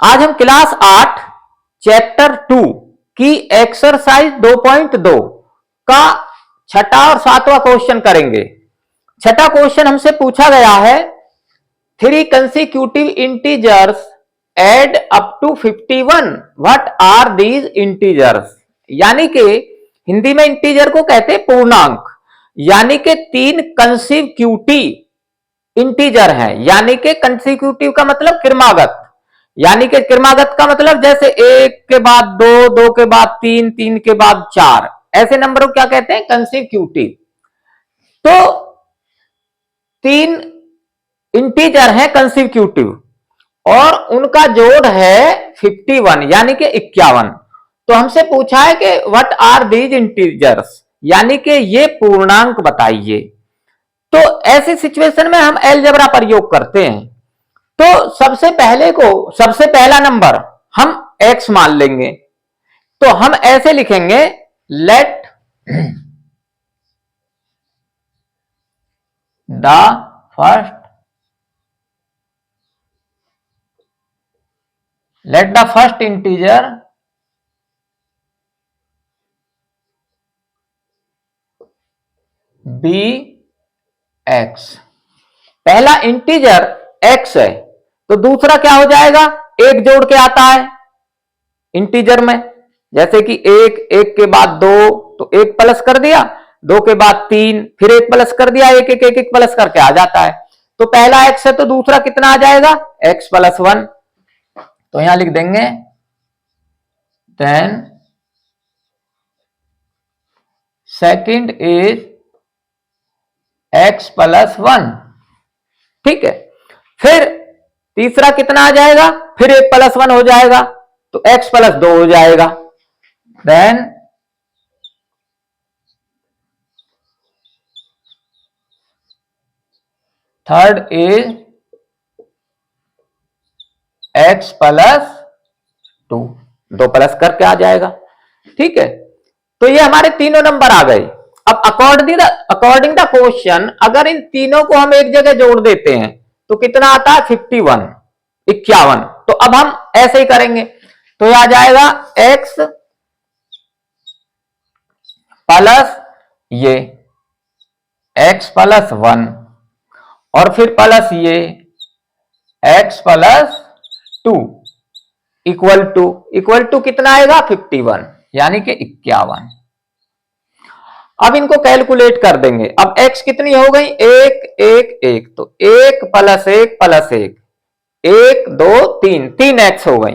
आज हम class 8 chapter 2 की एक्सरसाइज 2.2 का छठा और सातवां क्वेश्चन करेंगे। छठा क्वेश्चन हमसे पूछा गया है, three consecutive integers add up to 51, what are these integers. यानी कि हिंदी में इंटीजर को कहते हैं पूर्णांक, यानी कि तीन कंसिक्यूटिव इंटीजर हैं, यानी कि कंसिक्यूटिव का मतलब क्रमागत, यानी कि क्रमागत का मतलब जैसे एक के बाद दो, दो के बाद तीन, तीन के बाद चार, ऐसे नंबर को क्या कहते हैं, कंसिक्यूटिव। तो तीन इंटीजर हैं कंसिक्यूटिव और उनका जोड़ है 51 यानी कि 51। तो हमसे पूछा है कि व्हाट आर दीज इंटीजर्स, यानी कि ये पूर्णांक बताइए। तो ऐसी सिचुएशन में हम अलजेब्रा प्रयोग करते हैं। तो सबसे पहला नंबर हम x मान लेंगे। तो हम ऐसे लिखेंगे, let the first integer be x। पहला इंटीजर x है, तो दूसरा क्या हो जाएगा, एक जोड़ के आता है इंटीजर में, जैसे कि एक के बाद दो, तो एक प्लस कर दिया, दो के बाद तीन, फिर एक प्लस कर दिया, एक प्लस करके आ जाता है। तो पहला x है तो दूसरा कितना आ जाएगा, x प्लस 1। तो यहां लिख देंगे then second is x plus 1। ठीक है, फिर तीसरा कितना आ जाएगा, फिर एक प्लस 1 हो जाएगा, तो x प्लस 2 हो जाएगा। Then third is x plus 2, दो प्लस करके आ जाएगा। ठीक है, तो ये हमारे तीनों नंबर आ गए। अब अकॉर्डिंग द क्वेश्चन अगर इन तीनों को हम एक जगह जोड़ देते हैं तो कितना आता है, 51, 51। तो अब हम ऐसे ही करेंगे, तो यह आ जाएगा x प्लस ये x प्लस 1 और फिर प्लस ये x प्लस 2 इक्वल टू कितना आएगा, 51 यानी कि 51। अब इनको कैलकुलेट कर देंगे। अब x कितनी हो गई, एक एक एक, तो एक प्लस एक प्लस एक, एक दो तीन, 3x हो गई।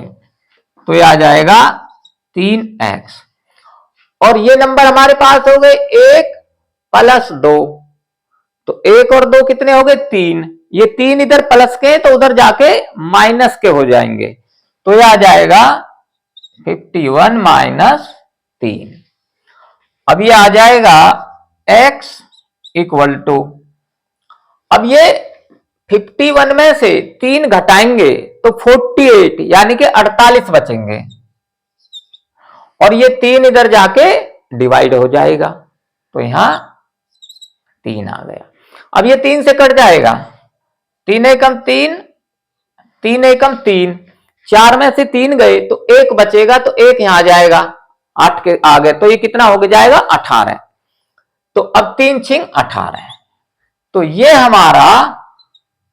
तो ये आ जाएगा 3x। और ये नंबर हमारे पास हो गए एक प्लस दो, तो एक और दो कितने हो गए, तीन। ये तीन इधर प्लस के तो उधर जाके माइनस के हो जाएंगे, तो ये आ जाएगा 51 माइनस 3। अब ये आ जाएगा x इक्वल टू, अब ये 51 में से 3 घटाएंगे तो 48 यानी कि 48 बचेंगे, और ये 3 इधर जाके डिवाइड हो जाएगा, तो यहां 3 आ गया। अब ये 3 से कट जाएगा, 3 एकम 3, 3 एकम 3, 4 में से 3 गए तो एक बचेगा, तो एक यहां आ जाएगा, 8 के आ गए, तो ये कितना हो जाएगा, 18। तो अब 3 छिंग 18, तो ये हमारा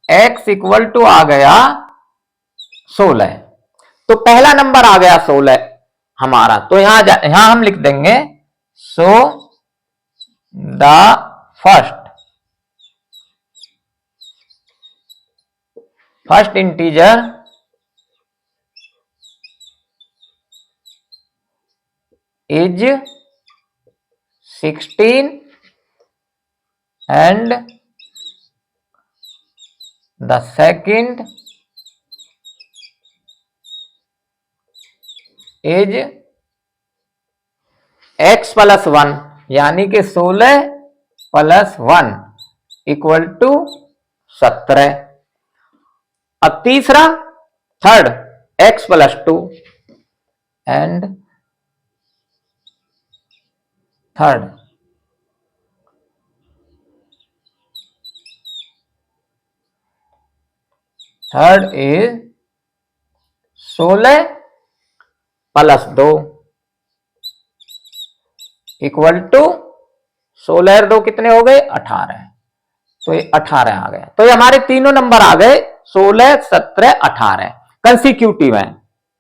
x इक्वल टू आ गया 16। तो पहला नंबर आ गया 16 हमारा। तो यहां हम लिख देंगे, so the first integer is 16 and the second is x plus 1 यानी कि 16 प्लस 1 इक्वल टू 17। अब तीसरा, third, x plus 2 and third is 16 plus 2 equal to 16 और 2 कितने हो गए 18। तो ये 18 आ गया। तो ये हमारे तीनों नंबर आ गए 16, 17, 18 कंसिक्यूटिव है।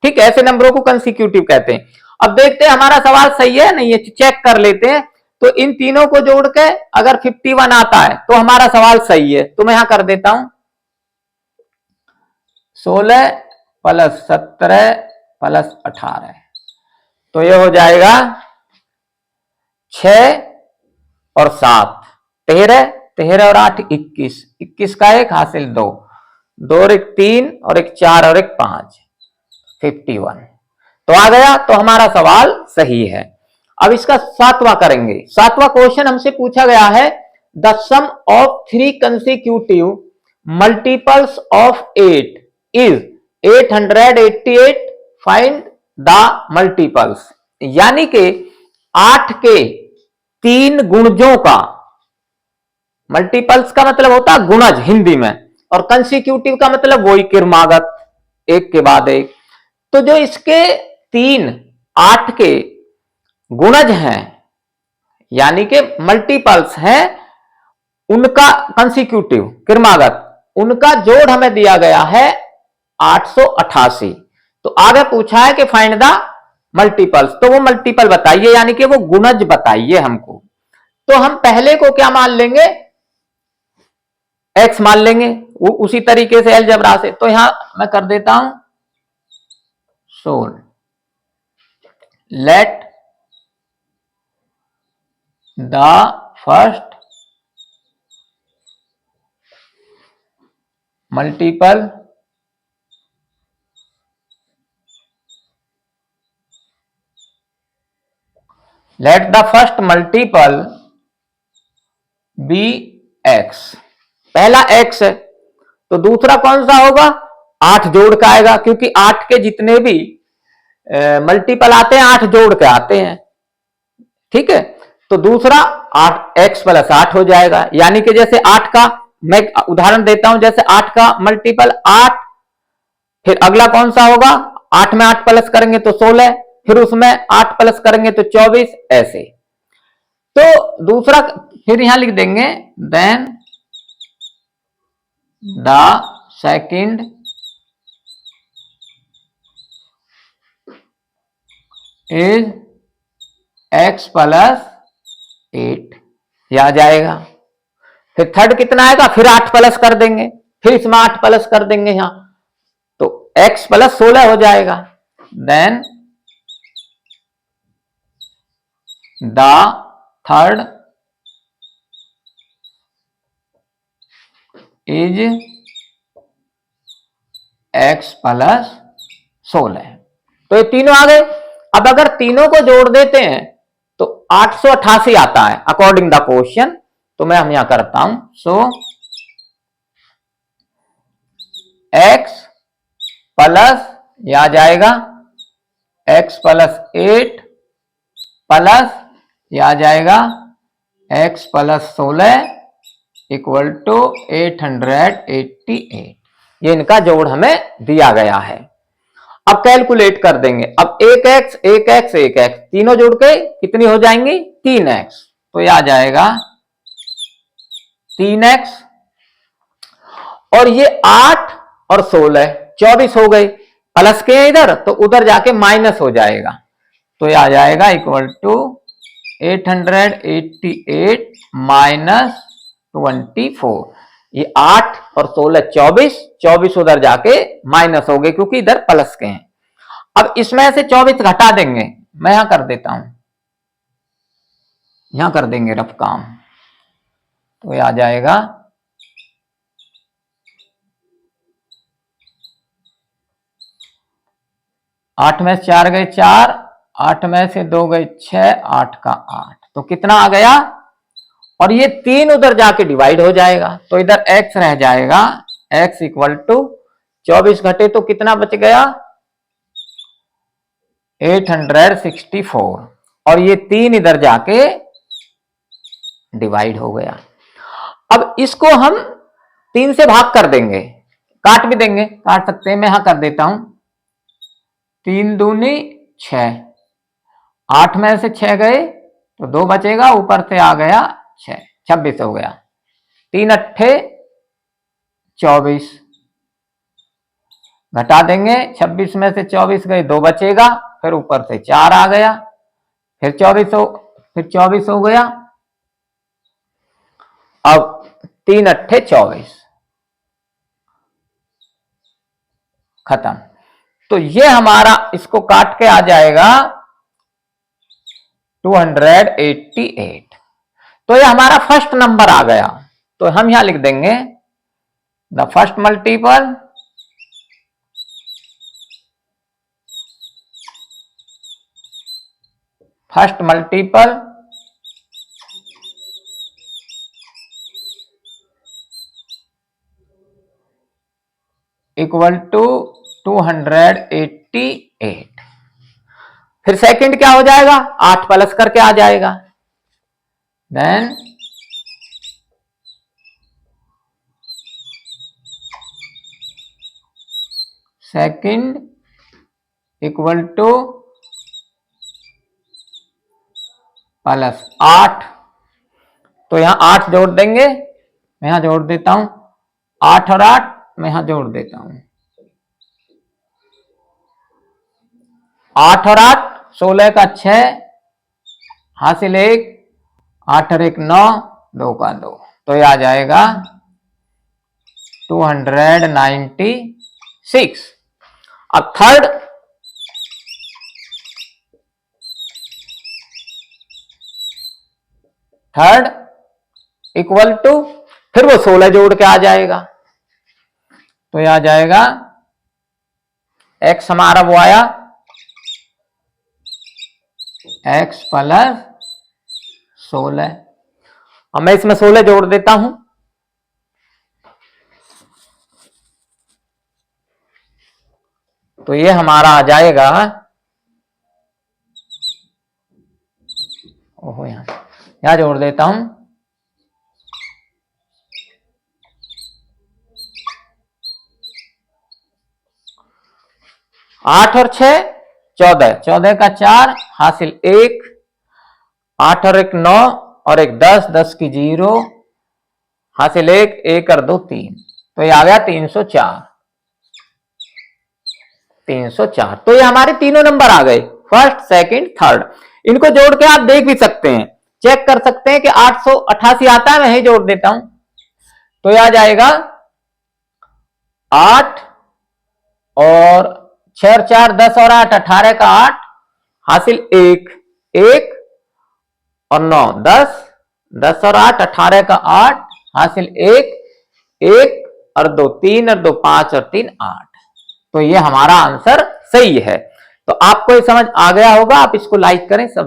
ठीक है, ऐसे नंबरों को कंसिक्यूटिव कहते हैं। अब देखते हैं हमारा सवाल सही है नहीं, ये चेक कर लेते हैं। तो इन तीनों को जोड़ के अगर 51 आता है तो हमारा सवाल सही है। तो मैं यहां कर देता हूं 16 प्लस 17 प्लस 18, तो ये हो जाएगा 6 और 7 13, 13 और 8 21, 21 का एक हासिल 2, 2 और 1 3 और 1 4 और 1 5, 51 तो आ गया। तो हमारा सवाल सही है। अब इसका सातवां करेंगे। सातवां क्वेश्चन हमसे पूछा गया है the sum of 3 consecutive multiples of 8 is 888, find the multiples. यानी कि 8 के 3 गुणजों का, मल्टीपल्स का मतलब होता है गुणज हिंदी में, और कंसिक्यूटिव का मतलब वही क्रमागत एक के बाद एक। तो जो इसके 3 8 के गुणज हैं यानी कि मल्टीपल्स हैं, उनका कंसिक्यूटिव क्रमागत, उनका जोड़ हमें दिया गया है 888। तो आगे पूछा है कि फाइंड द मल्टीपल्स, तो वो मल्टीपल बताइए यानी कि वो गुणज बताइए हमको। तो हम पहले को क्या मान लेंगे, x मान लेंगे, वो उसी तरीके से अलजेब्रा से। तो यहां मैं कर देता हूं solve let the first multiple let the first multiple be x। पहला x है तो दूसरा कौन सा होगा 8 जोड़ का आएगा, क्योंकि 8 के जितने भी मल्टीपल आते हैं 8 जोड़ के आते हैं। ठीक है, तो दूसरा 8x प्लस 8 हो जाएगा। यानी कि जैसे 8 का मैं उदाहरण देता हूं, जैसे 8 का मल्टीपल 8, फिर अगला कौन सा होगा 8 में 8 प्लस करेंगे तो 16, फिर उसमें 8 प्लस करेंगे तो 24, ऐसे। तो दूसरा फिर यहां लिख देंगे then the second is x plus 8, यह आ जाएगा। फिर थर्ड कितना आएगा, फिर 8 प्लस कर देंगे, फिर इसमें 8 प्लस कर देंगे यहां, तो x प्लस 16 हो जाएगा। Then the third is x plus 16। तो ये तीनों आ गए। अब अगर तीनों को जोड़ देते हैं तो 888 आता है अकॉर्डिंग द क्वेश्चन। तो मैं हम यहां करता हूं सो x प्लस यह आ जाएगा x प्लस 8 प्लस यह आ जाएगा x प्लस 16 इक्वल टू 888। ये इनका जोड़ हमें दिया गया है। अब कैलकुलेट कर देंगे। अब 1x 1x 1x तीनों जोड़ के कितनी हो जाएंगी 3x, तो यह आ जाएगा 3x, और ये 8 और 16 24 हो गए, प्लस के इधर तो उधर जाके माइनस हो जाएगा, तो यह आ जाएगा इक्वल टू 888 माइनस 24। ये 8 और 16 24, 24 उधर जाके माइनस हो गए क्योंकि इधर प्लस के हैं। अब इसमें से 24 घटा देंगे, मैं यहां कर देता हूं, यहां कर देंगे रफ काम, तो ये आ जाएगा 8 में से 4 गए 4, 8 में से 2 गए 6, 8 का 8, तो कितना आ गया, और ये 3 उधर जाके डिवाइड हो जाएगा, तो इधर x रह जाएगा, x इक्वल टू 24 घटे तो कितना बच गया 864, और ये 3 इधर जाके डिवाइड हो गया। अब इसको हम 3 से भाग कर देंगे, काट भी देंगे, काट सकते हैं, मैं यहां कर देता हूं 3 दूनी 6, 8 में से 6 गए तो 2 बचेगा, ऊपर से आ गया 6, 26 हो गया। 3 अट्ठे 24, घटा देंगे, 26 में से 24 गए 2 बचेगा, फिर ऊपर से 4 आ गया, फिर 24 हो गया। अब 3 अट्ठे 24, खत्म। तो ये हमारा इसको काट के आ जाएगा 288। तो ये हमारा फर्स्ट नंबर आ गया। तो हम यहां लिख देंगे the first multiple equal to 288। फिर सेकंड क्या हो जाएगा, 8 प्लस करके आ जाएगा। Then second equal to plus 8। तो यहां 8 जोड़ देंगे, मैं यहां जोड़ देता हूं 8 और 8 मैं यहां जोड़ देता हूं 8 और 8 16 का 6 हासिल 1, 8 और 1 9, 2 का 2। तो ये आ जाएगा 296। अब थर्ड इक्वल टू, फिर वो 16 जोड़ के आ जाएगा। तो ये आ जाएगा x हमारा वो आया x प्लस 16। अब मैं इसमें 16 जोड़ देता हूं, तो ये हमारा आ जाएगा, ओहो यहां जोड़ देता हूं 8 और 6 14, 14 का 4 हासिल 1, 8 और 1 9 और 1 10, 10 की 0 हासिल 1, 1 और 2 3। तो ये आ गया 304। तो ये हमारे तीनों नंबर आ गए, फर्स्ट सेकंड थर्ड। इनको जोड़ के आप देख भी सकते हैं, चेक कर सकते हैं कि 888 आता है, मैं ही जोड़ देता हूं। तो ये आ जाएगा 8 और 6 और 4 10 और 8 18 का 8 हासिल 1, 1 और 9 10, 10 और 8 18 का 8 हासिल 1, 1 और 2 3 और 2 5 और 3 8। तो ये हमारा आंसर सही है। तो आपको ये समझ आ गया होगा, आप इसको लाइक करें, सब